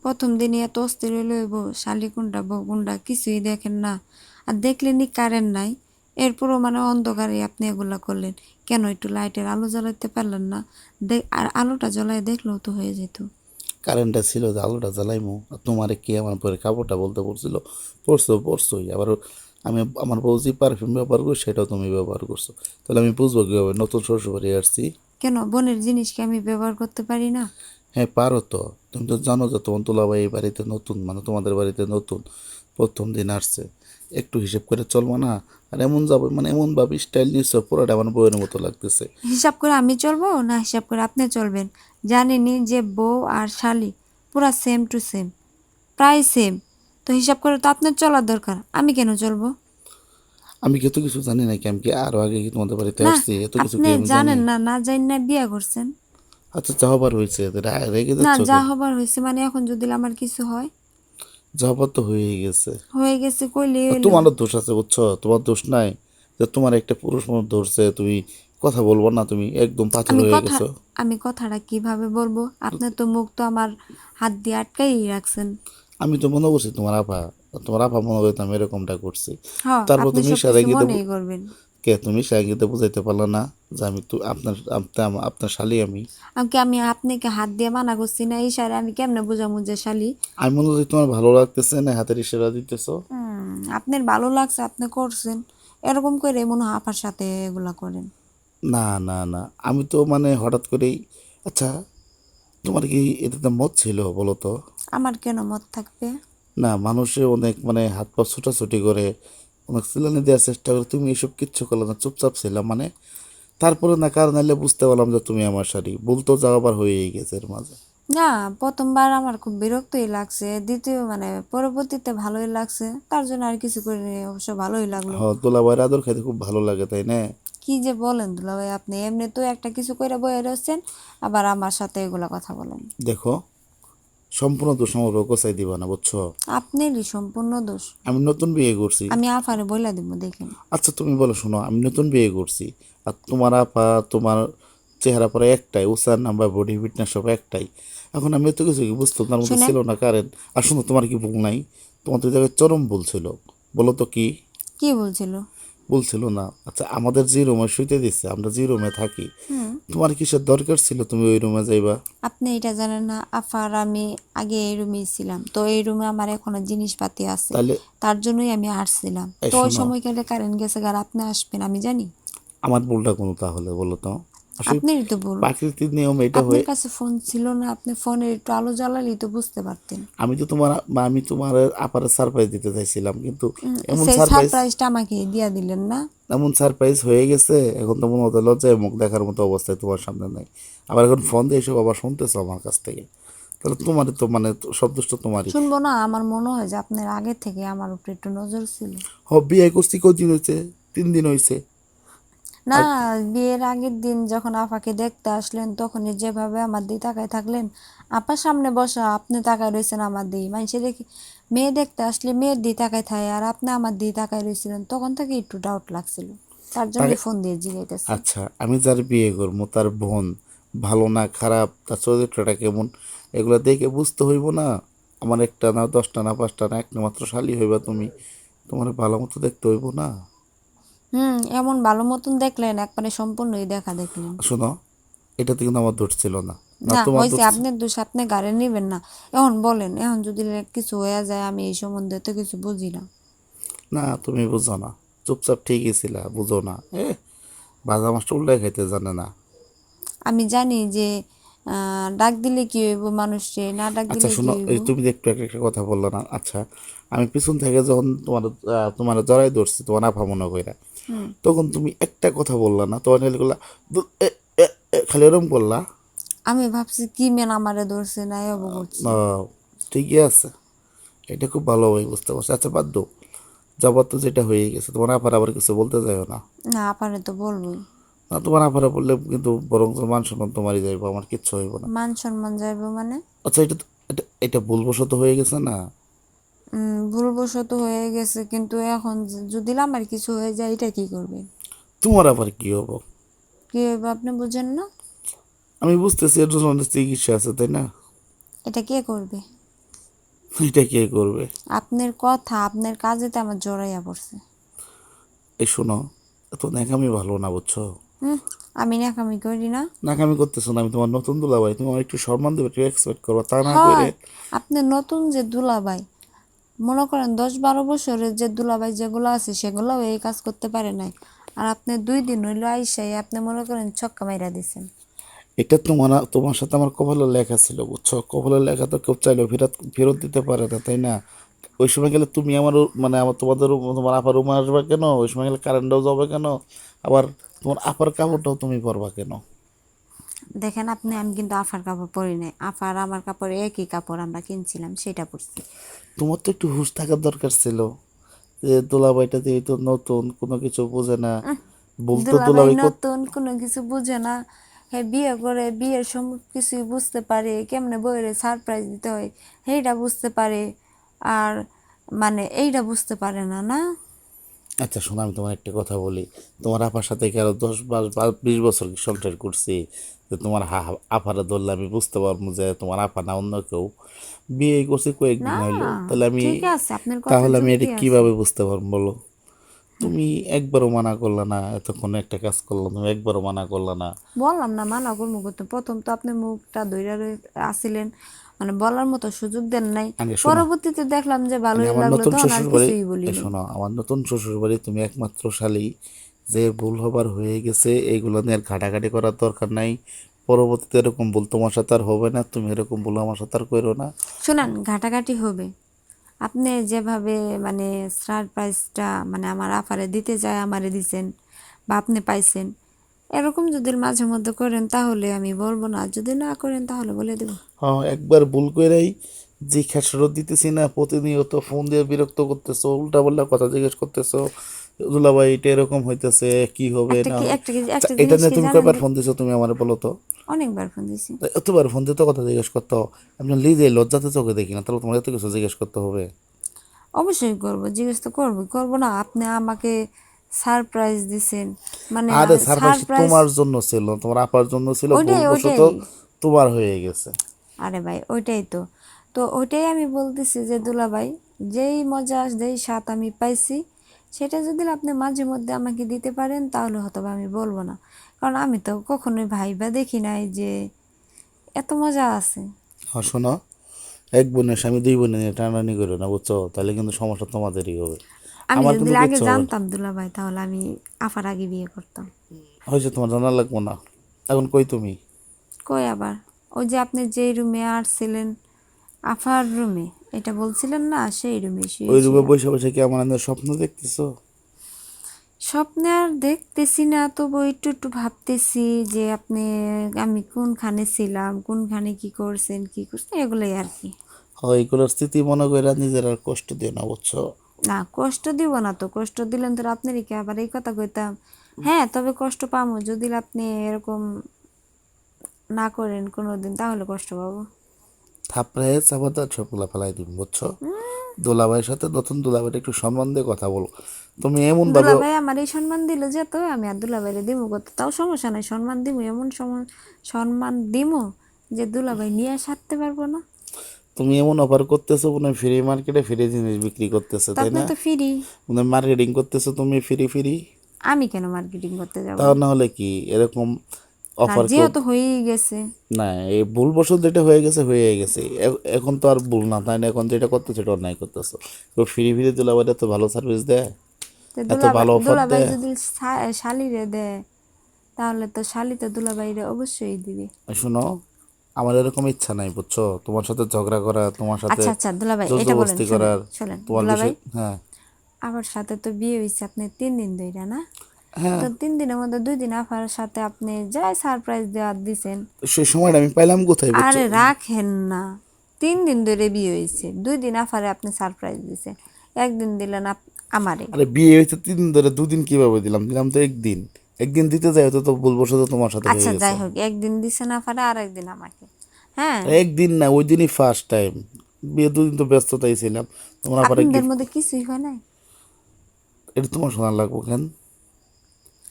প্রথম দিনই এত অস্থির লইব, শালি কোনটা বউ কোনটা কিছুই দেখেন না। আর দেখলেনই কারেন্ট নাই, এরপরও মানে অন্ধকারে আপনি এগুলা করলেন কেন? একটু লাইটের আলো জ্বালাইতে পারলেন না? আর আলোটা জ্বলাই দেখলেও তো হয়ে যেত। কারেন্টটা ছিল যে আলোটা জ্বালাইমু, আর তোমারে কি আমার পরে কাপড়টা বলতে পড়ছিল? পড়ছোই আবার। আমি আমার বউ যে পারফিউম ব্যবহার করি সেটাও তুমি ব্যবহার করছো, তাহলে আমি বুঝবো কীভাবে নতুন শ্বশুরবাড়ি আসছি? কেন বোনের জিনিস কি আমি ব্যবহার করতে পারি না? হ্যাঁ পারো তো। তুমি তো জানো যে তোমার দুলাভাই এই বাড়িতে নতুন, মানে তোমাদের বাড়িতে নতুন, প্রথম দিন আসছে। একটু হিসেব করে চলবো না? আর এমন যাবে মানে এমন ভাবে স্টাইল নিচ্ছ, পুরোটা আমার বউয়ের মতো লাগতেছে। হিসাব করে আমি চলবো না হিসাব করে আপনি চলবেন? জানেনই যে বউ আর শালি পুরা সেম টু সেম, প্রায় সেম। তো হিসাব করে তো আপনার চলার দরকার, আমি কেন চলবো? আমি কি এত কিছু জানি নাকি? আমি কি আরো আগে কি তোমাদের বাড়িতে না, আসছি? এত কিছু আপনি কি আমি জানি? জানেন না, না জানি না বিয়া করছেন। আচ্ছা যা হবার হয়েছে, রেগে না, যাচ্ছ যা কেন? হবার হয়েছে মানে এখন যদি আমার কিছু হয়? যা হবার তো হয়েই গেছে। হয়ে গেছে কইলে আর হইলো? তোমারও দোষ আছে বুঝছো, তোমার দোষ নাই যে তোমার একটা পুরুষ মানুষ ধরছে, তুমি কথা বলবো না? তুমি একদম পাথর আমি হয়ে কথা গেছো। আমি কথাটা কিভাবে বলবো? আপনার তো মুখ তো আমার হাত দিয়ে আটকাই রাখছেন। আমি তো মনে করছি তোমার আপা মনে করতাম আমি এরকমটা করছি। হ, তারপর আপনি তুমি সবকিছু ইশারায় গিয়ে মনেই করবেন। তুমি ইশারায় গিয়ে বুঝাইতে পারলা না যে আমি তো আপনার শালি আমি। আমি আপনাকে হাত দিয়ে মানা করছি না, ইশারে আমি কেমনে বুঝামু যে শালি? আমি মনে করি তোমার ভালো লাগতেছে না হাতের ইশারা দিতেছো। আপনার ভালো লাগছে আপনি করছেন, এরকম করে মনে হয় আপার সাথে এগুলা করেন। না না না, আমি তো মানে হঠাৎ করেই। আচ্ছা, তোমার কি এটাতে মত ছিল বলো তো? আমার কেন মত থাকবে? না, মানুষে অনেক মানে হাত পা ছোটাছুটি করে, অনেক সিলানি দেওয়ার চেষ্টা করে, তুমি এসব কিচ্ছু করলে না, চুপচাপ ছিলাম মানে। তারপরে না কারণ এলে বুঝতে পারলাম যে তুমি আমার শাড়ি ভুল তো যাওয়াবার হয়েই গেছে এর মাঝে। না, প্রথমবার আমার খুব বিরক্তই লাগছে, দ্বিতীয় মানে পরবর্তীতে ভালোই লাগছে, তার জন্য আর কিছু করিনি, অবশ্য ভালোই লাগলো। হ, দুলাভাইয়ের আদর খাইতে খুব ভালো লাগে তাই না? কি যে বলেন দুলাভাই, আপনি এমনি তো একটা কিছু করে বয়ে রয়েছেন, আবার আমার সাথে এগুলা কথা বলেন। দেখো, সম্পূর্ণ দোষ আমার রোকসাই দিবা না বুঝছো। আপনারই সম্পূর্ণ দোষ। আমি নতুন বিয়ে করছি। আমি আফারে বইলা দিব দেখেন। আচ্ছা তুমি বলো, শোনো, আমি নতুন বিয়ে করছি, আর তোমার আপা, তোমার চেহারা পরে একটাই, উসার নাম্বার বডি ফিটনেস সব একটাই। এখন আমি এত কিছু কি বুঝতো তার মধ্যে শুনেন, ছিল না কারেন্ট? আর শোনো, তোমার কি ভুল নাই? তোমার তো জায়গায় চরম ভুল ছিল। বলো তো কি কি বলছিল? বলছিল না? আচ্ছা, আমাদের যে রুমে শুইতে দিচ্ছে, আমরা যে রুমে থাকি, হুম, তোমার কিসের দরকার ছিল তুমি ওই রুমে যাইবা? আপনি এটা জানেন না আফার আমি আগে এই রুমেই ছিলাম, তো এই রুমে আমার এখনো জিনিসপাতি আছে, তাহলে তার জন্যই আমি আসছিলাম। এই তো ওই শোনো, সময় গেলে কারেন্ট গেছে আর আপনি আসবেন আমি জানি? আমার ভুলটা কোনো তাহলে বলো তো? আসলে আপনারই তো ভুল। প্রাকৃতিক নিয়ম এটা আপনার হয়ে। কাছে ফোন ছিল না, আপনি ফোনের একটু আলো জ্বালালেই তো বুঝতে পারতেন। আমি তোমার আপারে সারপ্রাইজ দিতে চাইছিলাম, কিন্তু এমন সেই সারপ্রাইজ, সারপ্রাইজটা আমাকে দিয়া দিলেন না? হয়ে গেছে। এখন তো মনে হতো লজ্জায় মুখ দেখার মতো অবস্থায় তোমার সামনে নাই। আবার এখন ফোন দিয়ে এসব আবার শুনতেছো আমার কাছ থেকে, তাহলে তোমারই তো মানে সব দোষ তো তোমারই। শুনবো না? আমার মনে হয় যে আপনার আগে থেকে আমার উপরে একটু নজর ছিল। বিয়ে করছি কদিন হয়েছে? 3 দিন হয়েছে। না, আর বিয়ের আগের দিন যখন আপাকে দেখতে আসলেন তখনই যেভাবে আমার দিকে তাকায় থাকলেন, আপার সামনে বসা আপনি তাকায় রয়েছেন আমার দিকে, মানুষের দেখে মেয়ে দেখতে আসলে মেয়ের দিকে তাকায় থাকে, আর আপনি আমার দিকে তাকায় রয়েছিলেন, তখন থেকে একটু ডাউট লাগছিল, তার তাকে, জন্যই ফোন দিয়ে জিজ্ঞাসা। আচ্ছা আমি যার বিয়ে করবো তার বোন ভালো না খারাপ, তার চরিত্রটা কেমন, এগুলো দেখে বুঝতে হইব না? আমার একটা না 10টা না 5টা না একটা মাত্র শালি হইবা তুমি, তোমার ভালো মতো দেখতে হইব না? এমন ভালো মতন দেখলেন, একবারে সম্পূর্ণই দেখা দেখলেন। শোনো, এটাতে কিন্তু আমার দোষ ছিল না। না না, তোমার হয়েছে দোষ। আপনার দোষ, আপনি গাড়ি নেবেন না। এখন বলেন, এখন যদি কিছু হয়ে যায়, আমি এই সম্বন্ধে তো কিছু বুঝি না। না তুমি বুঝো না, চুপচাপ ঠিকই ছিলা, বুঝো না। ভাজা মাছটা উল্টাই খাইতে জানে না। আমি জানি যে ডাক দিলে কি হইব মানুষে, না ডাক আচ্ছা দিলে কি শোনো, হইব। এই তুমি যে একটু একটা কথা বললো না, আচ্ছা আমি পিছন থেকে যখন তোমার জড়াই ধরছি তোমার আফা মনে কইরা, তখন তুমি একটা কথা বললা না, তোমার খালি করলা খালি ওরম করলা। আমি ভাবছি কি মেন আমারে ধরছে না এব করছি। ঠিকই আছে, এটা খুব ভালোভাবে বুঝতে পারছি। আচ্ছা বাদ দাও, যাবার তো যেটা হয়ে গেছে, তোমার আপার আবার কিছু বলতে যাও না। না, আপনারে তো বলবোই। না, তোমার আপারা বললে কিন্তু বরং মান সম্মান তোমারই যাইবো, আমার কিচ্ছু হইব না। মান সম্মান যাইব মানে? আচ্ছা, এটা ভুলবশত হয়ে গেছে না? ভুলবশত হয়ে গেছে, কিন্তু এখন যদি আমার কিছু হয়ে যায় এটা কি করবে? তোমার আবার কি হবো? কি হইব আপনি বুঝেন না? আমি বুঝতেছি এর জন্য অনেক চিকিৎসা আছে তাই না? এটা কে করবে? এটা কে করবে? আপনার কথা আপনার কাজেতে আমার জড়াইয়া পড়ছে। এই শোনো, এত ন্যাকামি ভালো না, বুঝছো? আমি ন্যাকামি করি না। ন্যাকামি করতেছো না, আমি তোমার নতুন দুলাভাই, তুমি আমার একটু সম্মান দেবে, একটু এক্সপেক্ট করবা, তা না করে। হয় আপনি নতুন যে দুলাভাই, মনে করেন 10-12 বছরের যে দুলাভাই যেগুলো আছে সেগুলোও এই কাজ করতে পারে নাই, আর আপনি 2 দিন হইলো আইসাই আপনি মনে করেন ছক্কা মাইরা দিছেন। এটা তোমার সাথে আমার কপালে লেখা ছিল, বুঝছো? কপালে লেখা তো কেউ চাইলেও ফেরত ফেরত দিতে পারে না, তাই না? ওই সময় গেলে তুমি আমার মানে আমার তোমার আপার রুমে আসবে কেন? ওই সময় গেলে কারেন্টটাও যাবে কেন? আবার তোমার আপার কাপড়টাও তুমি পরবা কেন? দেখেন আপনি, আমি কিন্তু আফার কাপড় পরি নাই, আফার আমার কাপড় একই কাপড় আমরা কিনছিলাম সেটা পরছি। তোমার তো একটু হুঁশ থাকার দরকার ছিল, যে দুলাভাইটা দিয়ে তো নতুন, কোনো কিছু বোঝে না, বলতো দুলাভাই দুলাভাই নতুন কোনো কিছু বুঝে না, হে বিয়ে করে বিয়ের সব কিছুই বুঝতে পারে, কেমনে বইরে সারপ্রাইজ দিতে হয় সেইটা বুঝতে পারে, আর মানে এইটা বুঝতে পারে না না। আচ্ছা শোনো, আমি তোমার একটা কথা বলি, তোমার আপার সাথে কি আরো 10 20 20 বছর কি সংসার করছি, যে তোমার আপারা ধরলে আমি বুঝতে পারবো যে তোমার আপা না অন্য কেউ? বিয়ে করছি না, কয়েকদিন হইলো, ঠিক আছে, আপনার কথা তাহলে আমি এটা যুক্তি আছে। কিভাবে বুঝতে পারবো বলো? তুমি একবারও মানা করলা না, এতক্ষণ একটা কাজ করলাম, তুমি একবারও মানা করলা না। বললাম না মানা করবো করতে, প্রথম তো আপনি মুখটা ধইরা আসিলেন, মানে বলার মতো সুযোগ দেন নাই। আগে শোনো, পরবর্তীতে দেখলাম যে আমি ভালোই আমার লাগলো, নতুন তখন আর শ্বশুর বাড়ি, কিছুই বলি এই নাই। শোনো, আমার নতুন শ্বশুর বাড়ি তুমি একমাত্র শালী, যে ভুল হবার হয়ে গেছে, এইগুলো নিয়ে আর ঘাটাঘাটি করার দরকার নাই। পরবর্তীতে এরকম ভুল তোমার সাথে আর হবে না, তুমি এরকম ভুল আমার সাথে আর করো না। শোনান, ঘাটাঘাটি হবে। আপনি যেভাবে মানে সারপ্রাইজটা মানে আমার আফারে দিতে যায় আমারে দিছেন, বা আপনি পাইছেন, এরকম যদি মাঝে মধ্যে করেন তাহলে আমি বলবো না, আর যদি না করেন তাহলে বলে দেব। হ্যাঁ, একবার ভুল করেই যে খেসারত দিতেছি না, প্রতিনিয়ত ফোন দিয়ে বিরক্ত করতেছো, উল্টা পাল্টা কথা জিজ্ঞেস করতেছো, দুলাভাই এটা এরকম হইতেছে, কি হবে একটা না কি হবে? একটা কি আচ্ছা, একটা এটা জিনিস নিয়ে কি তুমি জানেন কয়বার দেখ, ফোন দিছো তুমি আমার, বলো তো? অনেকবার ফোন দিছি। তা এতবার ফোন দিতে কথা জিজ্ঞেস করতে হবে? আমি নিজে লজ্জাতে চোখে দেখি না, তাহলে তোমার এত কিছু জিজ্ঞেস করতে হবে? অবশ্যই করব, জিজ্ঞেস তো করবো, করবো না? আপনি আমাকে সারপ্রাইজ দিছেন, মানে আরে সারপ্রাইজ সারপ্রাইজ। তোমার জন্য ছিল না, তোমার আপার জন্য ছিল, ওইটাই ভুলবশত ওইটাই তোমার হয়ে গেছে। আরে ভাই ওইটাই তো, তো ওইটাই আমি বলতেছি যে দুলাভাই, যেই মজা যেই স্বাদ আমি পাইছি সেটা যদি আপনি মাঝে মধ্যে আমাকে দিতে পারেন তাহলে হয়তো বা আমি বলবো না, কারণ আমি তো কখনোই ভাইবা দেখি নাই যে এত মজা আছে। হ্যাঁ শোনো, এক বোনের স্বামী দুই বোনের নিয়ে টানাটানি করো না, বুঝছো? তাহলে কিন্তু সমস্যা তোমাদেরই হবে, আমি আমার যদি কিন্তু আগে কিচ্ছু হবে না। জানতাম দুলাভাই তাহলে আমি আফার আগে বিয়ে করতাম। হয়েছে, তোমার জানা লাগবো না। এখন কই তুমি? কই আবার? ওই যে আপনি যেই রুমে আসছিলেন, আফার রুমে, এটা বলছিলেন না, সেই রুমে ওই শুয়েছি। রুমে বসে বসে কি আমার আমাদের স্বপ্ন দেখতেছো? স্বপ্নে আর দেখতেছি না, তবু একটু একটু ভাবতেছি যে আপনি, আমি কোনখানে ছিলাম, কোনখানে কি করছেন কি করছেন, এগুলোই আর কি। হয়, এগুলোর স্মৃতি মনে করে নিজের আর কষ্ট দিও না, বুঝছো? না, কষ্ট দিব না তো, কষ্ট দিলেন তো আপনারই কি আবার এই কথা কইতাম? হ্যাঁ, তবে কষ্ট পাবো যদি আপনি এরকম না করেন কোনোদিন, তাহলে কষ্ট পাবো। থাপড়ে চাপাতা সবগুলা ফেলাই দিন, বুঝছো? দুলাভাইয়ের সাথে, নতুন দুলাভাইয়ের একটু সম্মান দিয়ে কথা বলো। তুমি এমন ভাবে, দুলাভাই আমার এই সম্মান দিল যে, তো আমি আর দুলাভাইরে দিমু কত, তাও সমস্যা নাই, সম্মান দিমু, এমন সম্মান দিমু যে দুলাভাই নিয়ে সারতে পারবো না। তুমি এমন অফার করতেছো, মনে হয় ফ্রি মার্কেটে ফ্রি জিনিস বিক্রি করতেছো, তো তাই আপনি না? তো ফ্রি। মনে হয় মার্কেটিং করতেছো তুমি, ফ্রি ফ্রি। আমি কেন মার্কেটিং করতে যাব? তাও না হলে কি এরকম না, অফার কেউ? যেহেতু হয়েই গেছে। না, এই ভুলবশত যেটা হয়ে গেছে হয়ে গেছে, এখন তো আর ভুল না, তাই না? এখন যেটা করতেছো এটা অন্যায় করতেছো। ফ্রি ফ্রি দুলাভাইটা তো ভালো সার্ভিস দেয়, তো এত দুলাভাই ভালো অফার দুলাভাই দেয়। যদি শালিরে দেয় তাহলে তো শালি তো দুলাভাইরে অবশ্যই দিবে। শোনো, আমার এরকম ইচ্ছা নাই, বুঝছো? তোমার সাথে ঝগড়া করা, তোমার সাথে আচ্ছা আচ্ছা দুলাভাই, জোর এটা বলেন, জবরদস্তি শোনেন করার, শোনেন তোমার দুলাভাই, বিষয়। হ্যাঁ, আমার সাথে তো বিয়ে হয়েছে আপনি 3 দিন ধরে না, হ্যাঁ, তো 3 দিনের মধ্যে 2 দিন আফার সাথে আপনি যাই সারপ্রাইজ দেওয়ার দিছেন। সেই সময়টা আমি পাইলাম কোথায়, বুঝছো? আরে রাখেন না, 3 দিন ধরে বিয়ে হয়েছে, 2 দিন আফারে আপনি সারপ্রাইজ দিছেন, একদিন দিলেন আমারে। আরে বিয়ে হয়েছে 3 দিন ধরে, 2 দিন কিভাবে দিলাম? দিলাম তো একদিন। একদিন দিতে যাই, তো ভুলবশত তোমার সাথে হয়ে আচ্ছা গেছে। যাই হোক, একদিন দিছেন আফারে আর একদিন আমাকে। হ্যাঁ, একদিন না, ওই দিনই ফার্স্ট টাইম। বিয়ে 2 দিন তো ব্যস্ততাই ছিলাম। তোমার আবার আপনাদের গিফট, মধ্যে কিছুই হয় নাই? এটা তোমার শোনা লাগবো কেন?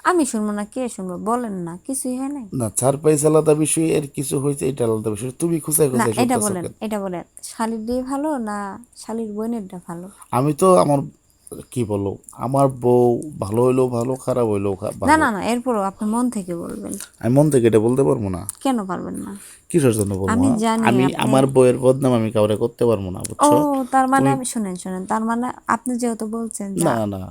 আমি শুনবো না, কে শুনবো বলেন না, কিছুই হয় নাই। না সারপ্রাইজ আলাদা বিষয়, এর কিছু হয়েছে এটা আলাদা বিষয়, তুমি খুঁচাই না খুঁচাই এটা শুনতেছো বলেন, কেন? এটা বলেন, শালির দিয়ে ভালো না শালির বোনেরটা ভালো? আমি তো আমার, কি বলো, আমার বউ ভালো হইলেও ভালো, খারাপ হইলেও না ভালো। না না, এরপরও আপনি মন থেকে বলবেন। আমি মন থেকে এটা বলতে পারবো না। কেন পারবেন না? কিসের জন্য বলবো আমি না? জানি আমি আপনি। আমার বউয়ের বদনাম আমি কাউরে করতে পারবো না, ও, বুঝছো? তার মানে তুমি, আমি, শুনেন শুনেন, তার মানে আপনি যেহেতু বলছেন যে না না,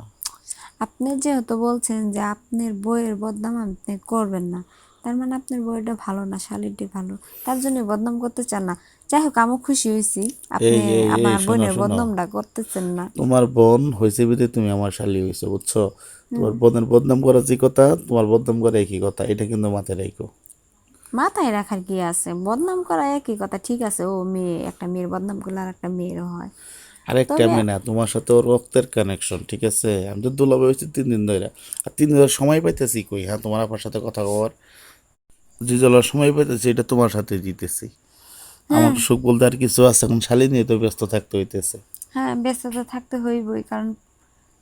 আপনার বইয়ের বদনাম আপনি করবেন না, তার মানে আপনার বইটা ভালো না, শালিরটি ভালো, তার জন্য বদনাম করতে চান না। যাই হোক, আমি খুশি হয়েছি এই আপনি এই এই আমার শোনো বোনের শোনো, বদনামটা করতেছেন না। তোমার বোন হয়েছে বিধে তুমি আমার শালি হয়েছে, বুঝছো? তোমার বোনের বদনাম করা যে কথা, তোমার বদনাম করা একই কথা, এটা কিন্তু মাথায় রাখো। মাথায় রাখার কি আছে, বদনাম করা একই কথা, ঠিক আছে, ও মেয়ে, একটা মেয়ের বদনাম করলে আর একটা মেয়েরও হয়। আরেকটা তবে মেয়ে না, তোমার সাথে ওর রক্তের কানেকশন, ঠিক আছে? আমি তো দুলাভাই হয়েছি 3 দিন ধরে, আর 3 দিন ধরে সময় পাইতেছি কই, হ্যাঁ, তোমার আপার সাথে কথা কওয়ার যে জলার সময় পাইতেছি এটা তোমার সাথে দিতেছি। আমার সুখ বলতে আর কিছু আছে? এখন শালি নিয়ে তো ব্যস্ত থাকতে হইতেছে। হ্যাঁ, ব্যস্ত তো থাকতে হইবই, কারণ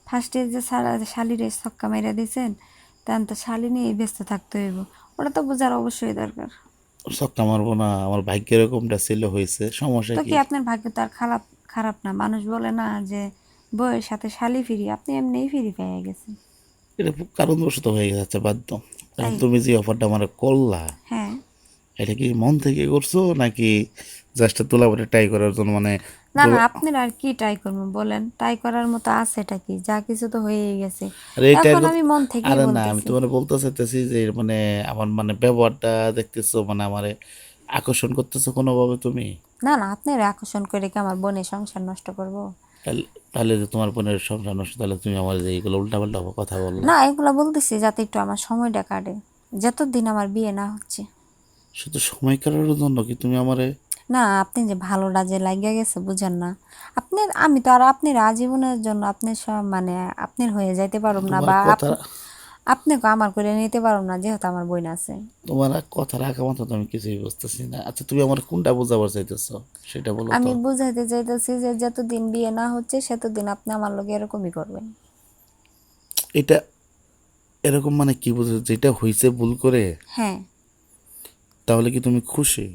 ফার্স্টে যে শালিরে ছক্কা মেরে দিয়েছেন, তখন তো শালি নিয়েই ব্যস্ত থাকতে হইব, ওটা তো বোঝার অবশ্যই দরকার। সক্কা মারবো না, আমার ভাগ্য এরকমটা ছিল, হয়েছে, সমস্যা তো কি কি? আপনার ভাগ্য তো আর খারাপ খারাপ না? মানুষ বলে না যে বউয়ের সাথে শালি ফিরি, আপনি এমনিই ফিরি পেয়ে গেছেন। এটা কারণবশত হয়ে গেছে, বাধ্য। এখন তাই? তুমি যে অফারটা আমার করলা, হ্যাঁ। এটা কি মন থেকে করছো নাকি জাস্ট তোলাবারে ট্রাই করার জন্য, মানে না না, দোলা? আপনার আর কি ট্রাই করবো বলেন, ট্রাই করার মতো আছে এটা কি, যা কিছু তো হয়েই গেছে। আরে এই ট্রাইয়ের এখন কথা, আমি মন থেকেই আরে না, আমি বলতেছি। তোমার বলতে চাইতেছি যে মানে আমার মানে ব্যবহারটা দেখতেছো, মানে আমারে আকর্ষণ করতেছো কোনোভাবে তুমি? না না, আপনার আকর্ষণ করে কি আমার বোনের সংসার নষ্ট করব? তাহলে তাহলে যে তোমার বোনের সংসার নষ্ট, তাহলে তুমি আমার যে এইগুলো উল্টাপাল্টা কথা বললা। না, এগুলা বলতেছি যাতে একটু আমার সময়টা কাটে, যতদিন আমার বিয়ে না হচ্ছে। শুধু সময় কাটানোর জন্য কি তুমি আমারে? না, আপনি যে ভালোটা যে লাগিয়া গেছে বুঝেন না। আপনার, আমি তো আর আপনার আজীবনের জন্য আপনার সব মানে আপনার হয়ে যাইতে পারব না, তোমার বা কথা, আপনাকে আমার করে নিতে পারব না, যেহেতু আমার বোন আছে। তোমার কথা রাখা মাত্র তো আমি কিছুই বুঝতেছি না। আচ্ছা তুমি আমার কোনটা বোঝাবার চাইতেছো সেটা বলো তো। আমি বুঝাইতে চাইতেছি যে যতদিন বিয়ে না হচ্ছে সেতদিন আপনি আমার লগে এরকমই করবেন। এটা এরকম মানে কি বুঝো, যেটা হয়েছে ভুল করে, হ্যাঁ। তাহলে কি তুমি খুশি?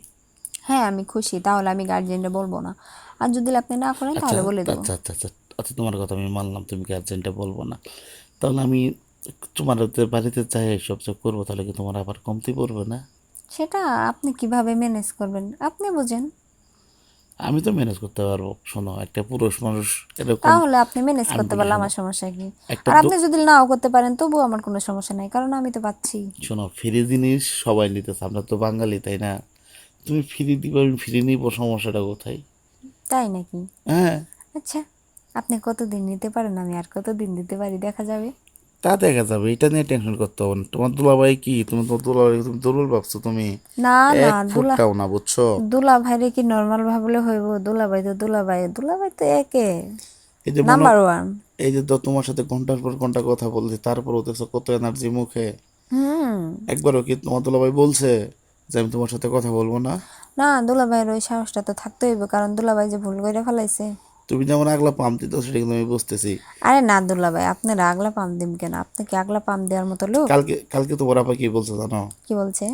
হ্যাঁ, আমি খুশি, তাহলে আমি গার্জিয়ানরা বলবো না, আর যদি আপনি না করেন আচ্ছা তাহলে বলে দেবো। আচ্ছা আচ্ছা আচ্ছা আচ্ছা, তোমার কথা আমি মানলাম, তুমি গার্জেনটা বলবো না, তাহলে আমি তোমার বাড়িতে চাই এইসব যে করবো, তাহলে কি তোমার আবার কমতি পড়বে না? সেটা আপনি কিভাবে ম্যানেজ করবেন আপনি বুঝেন। আমি তো ম্যানেজ করতে পারবো, শোনো, একটা পুরুষ মানুষ এরকম। তাহলে আপনি ম্যানেজ আমি করতে বলি পারলে শোনো, আমার সমস্যা কি? একটা আর আপনি যদি নাও করতে পারেন তবুও আমার কোনো সমস্যা নাই, কারণ আমি তো পাচ্ছি। শোনো, ফ্রি জিনিস সবাই নিতেছে, আমরা তো বাঙালি, তাই না? তুমি ফ্রি দিবে, আমি ফ্রি নিব, সমস্যাটা কোথায়? তাই নাকি? হ্যাঁ, আচ্ছা, আপনি কতদিন নিতে পারেন, আমি আর কতদিন দিতে পারি দেখা যাবে। তা দেখা যাবে, এটা নিয়ে টেনশন করতে হবে না। তোমার দুলাভাই কি, তুমি তোমার দুলাভাই তুমি দুর্বল ভাবছো তুমি? না না, এক ফুটটাও না, বুঝছো? দুলা ভাইরে কি নর্মাল ভাবলে হইব? দুলাভাই তো দুলাভাই, দুলাভাই তো একে এই যে মনে, নাম্বার ওয়ান। এই যে তো তোমার সাথে ঘন্টার পর ঘন্টা কথা বলছি, তারপরও দেখছো কত এনার্জি মুখে। হুম। একবারও কি তোমার দুলাভাই বলছে যে আমি তোমার সাথে কথা বলবো না? না, দুলাভাইয়ের ওই সাহসটা তো থাকতে হইব, কারণ দুলাভাই যে ভুল করে ফেলাইছে। তুমি যেমন আগলা পাম দিতে, সেটা কিন্তু আমি বুঝতেছি। আরে না দুলাভাই, আপনার আগলা পাম দিম কেন? আপনি কি আগলা পাম দেওয়ার মতো লোক? কালকে কালকে তোমার আপা কি বলছো জানো? কি বলছে?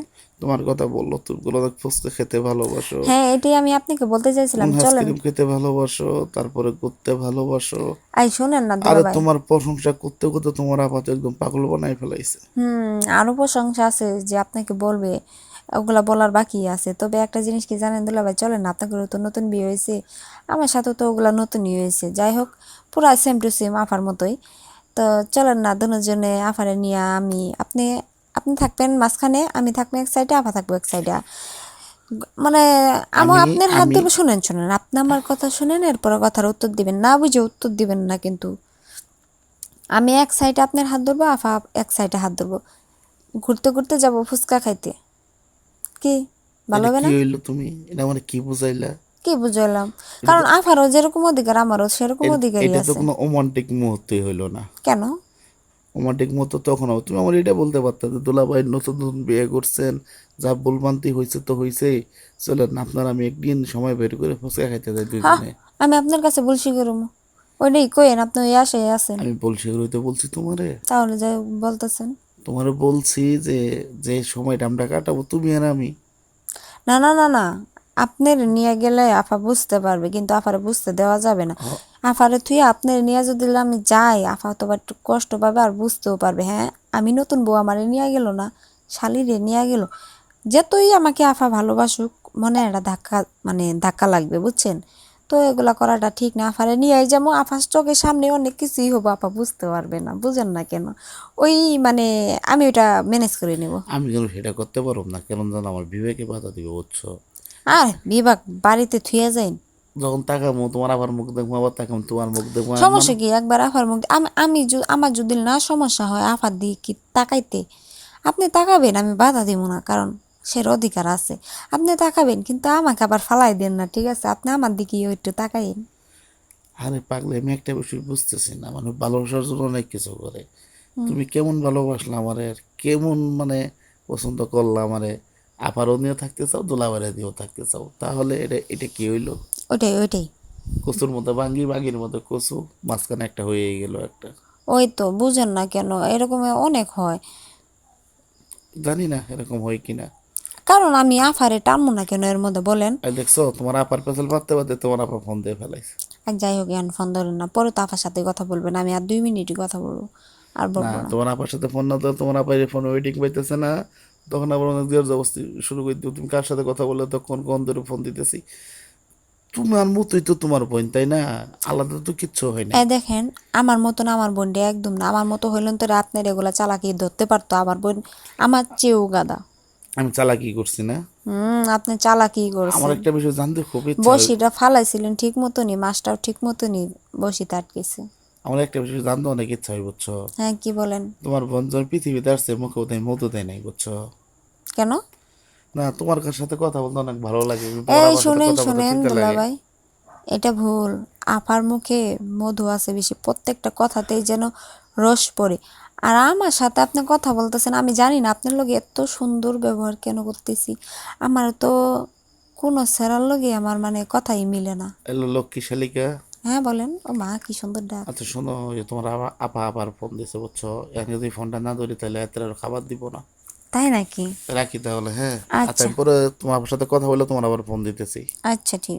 তোমার কথা বললো, তুমি বলো ফুচকা খেতে ভালোবাসো, হ্যাঁ, এটাই আমি আপনাকে বলতে চাইছিলাম, কোন চলেন। আইসক্রিম খেতে ভালোবাসো, তারপরে ঘুরতে ভালোবাসো। আই শোনেন না আরে দুলাভাই। তোমার প্রশংসা করতে করতে তোমার আপা তো একদম পাগল বানাই ফেলাইছে। আরো প্রশংসা আছে যে আপনাকে বলবে, ওগুলা বলার বাকি আছে। তবে একটা জিনিস কি জানেন দুলাভাই, চলেন না, আপনাকে তো নতুন বিয়ে হয়েছে, আমার সাথে তো ওগুলা নতুনই হয়েছে, যাই হোক, পুরা সেম টু সেম আফার মতোই। তো চলেন না, দুজনে আফারে নিয়ে, আমি আপনি, আপনি থাকবেন মাঝখানে, আমি থাকবো এক সাইডে, আফা থাকবো এক সাইডে, মানে আমার আমি আপনার হাত আমি ধরবো। শুনেন শুনেন, আপনি আমার কথা শুনেন, এরপরে কথার উত্তর দিবেন না, বুঝে উত্তর দিবেন না কিন্তু। আমি এক সাইডে আপনার হাত ধরবো, আফা এক সাইডে হাত ধরবো, ঘুরতে ঘুরতে যাব ফুচকা খাইতে। কি ভালো এটা হবে কি না? হইলো, তুমি এটা মানে কি বুঝাইলা? কি বুঝলাম? এটা কারণ তো, আফারও যেরকম অধিকার আমারও সেরকম অধিকারই এটা তো আছে। কোনো রোমান্টিক মুহূর্তই হইলো না। কেন? রোমান্টিক মুহূর্ত তখন হবে, তুমি আমার এটা বলতে পারতে যে দুলাভাই নতুন নতুন বিয়ে করছেন, যা ভুলভ্রান্তি হয়েছে তো হয়েছেই, চলেন আপনার আমি একদিন সময় বের করে ফুচকা খাইতে যাই হ্যাঁ, দুইজনে। আমি আপনার কাছে বলছি করুম, ওইটাই কইেন, আপনি ওই আশায় আছেন। আমি বলছি, হইতে বলছি তোমারে? তাহলে যাই বলতেছেন। তোমার বলছি যে যে সময়টা আমরা কাটাবো তুমি আর আমি। না না না না, আপনার নিয়ে গেলে আফা বুঝতে পারবে, কিন্তু আফারে বুঝতে দেওয়া যাবে না। হ- আফারে তুই আপনার নিয়ে যদি আমি যাই, আফা তো আবার একটু কষ্ট পাবে আর বুঝতেও পারবে। হ্যাঁ, আমি নতুন বউ, আমারে নিয়ে গেল না, শালিরে নিয়ে গেল, যেতই আমাকে আফা ভালোবাসুক, মনে একটা ধাক্কা, মানে ধাক্কা লাগবে, বুঝছেন? তো এগুলা করাটা ঠিক না। আফারে নিয়ে যাবো, আফার চোখের সামনে অনেক কিছুই হবো, আপা বুঝতে পারবে না, বুঝেন না কেন? ওই মানে আমি ওটা ম্যানেজ করে নেব। আমি কেন সেটা করতে পারব না? কেন যেন আমার বিবেকে বাধা দিবে, বুঝছো? আর বিভাগ বাড়িতে থুয়ে যাইন, যখন তাকামো তোমার আবার মুখ দেখবো, আবার তাকাম তোমার মুখ দেখবো, মানে সমস্যা কি? একবার আফার মুখ আমার যদি না সমস্যা হয় আফার দিকে কি তাকাইতে, আপনি তাকাবেন, আমি বাধা দিব না, কারণ সের অধিকার আছে। আপনি তাকাবেন, কিন্তু আমাকে আবার ফালাই দেন না, ঠিক আছে? আপনি আমার দিকে একটু তাকাইন। আরে পাগলে, আমি একটা বিষয় বুঝতেছি না, মানে ভালোবাসার জন্য অনেক কিছু করে। তুমি কেমন ভালোবাসলা আমারে, আর কেমন মানে পছন্দ করলা আমারে, আপারও নিয়েও থাকতে চাও, দোলাবারে দিয়েও থাকতে চাও, তাহলে এটা এটা কি হইলো? ওইটাই ওইটাই। কচুর মধ্যে বাঙ্গি, বাঙ্গির মধ্যে কচু, মাঝখানে একটা হয়ে গেল একটা। ওই তো বুঝেন না কেন, এরকম অনেক হয়। জানি না এরকম হয় কিনা। কারণ আমি আফারে টানবো না কেন এর মধ্যে, বলেন? আর দেখছো তোমার আপার পেছাল পাততে পারতে তোমার আপা ফোন দিয়ে ফেলাইছে। আর যাই হোক, এখন ফোন ধরেন না, পরে তো আফার সাথে কথা বলবেন, আমি আর 2 মিনিটই কথা বলবো, আর না, বলবো না। তোমার আপার সাথে ফোন না তো, তোমার আপার ফোন ওয়েটিং পাইতেছে না, তখন আবার অনেক জোর জবস্তি শুরু করে দিও। তুমি কার সাথে কথা বলে তখন কোন ধরে ফোন দিতেছি, তোমার মতোই তো তোমার বোন, তাই না? আলাদা তো কিচ্ছু হয় নাই। দেখেন, আমার মতন আমার বোনটা একদম না, আমার মতো হইলেন তো আপনার এগুলা চালাকি ধরতে পারতো। আমার বোন আমার চেয়েও গাদা। আমি চালাকি করছি না? আপনি চালাকি আমার করছেন। একটা বিষয় জানতে খুব ইচ্ছা হয়। বড়শিটা ফালাইছিলেন ঠিক মতনই, মাছটাও ঠিক মতনই বড়শিতে আটকেছে। আমার একটা বিষয় জানতে অনেক ইচ্ছা হয়, বুঝছো? হ্যাঁ, কি বলেন? তোমার বোন যখন পৃথিবীতে আসছে মুখে বোধহয় মধু দেয় নাই, বুঝছো? কেন? না, তোমার কার সাথে কথা বলতে অনেক ভালো লাগে, কিন্তু তোমার এই আবার সাথে শুনেন কথা বলতে শুনেন চিন্তা লাগে। দুলাভাই, এটা ভুল। আপার মুখে মধু আছে বেশি, প্রত্যেকটা কথাতেই যেন রস পড়ে। আর আমার সাথে আপনি কথা বলতেছেন, আমি জানি না আপনার লগে এত সুন্দর ব্যবহার কেন করতেছি। আমার তো কোনো স্যারার লগে আমার মানে কথাই মিলে না। এলো লক্ষ্মী শালিকা। হ্যাঁ বলেন। ও মা, কি সুন্দর ডাক। আচ্ছা শোনো, ওই যে তোমার আপা আবার ফোন দিছে, বুঝছো? এখন যদি ফোনটা না ধরি তাহলে এত আর খাবার দিব না। তাই নাকি? রাখি তাহলে, হ্যাঁ। আচ্ছা, আচ্ছা আমি পরে তোমার সাথে কথা বলে তোমার আবার ফোন দিতেছি। আচ্ছা, ঠিক।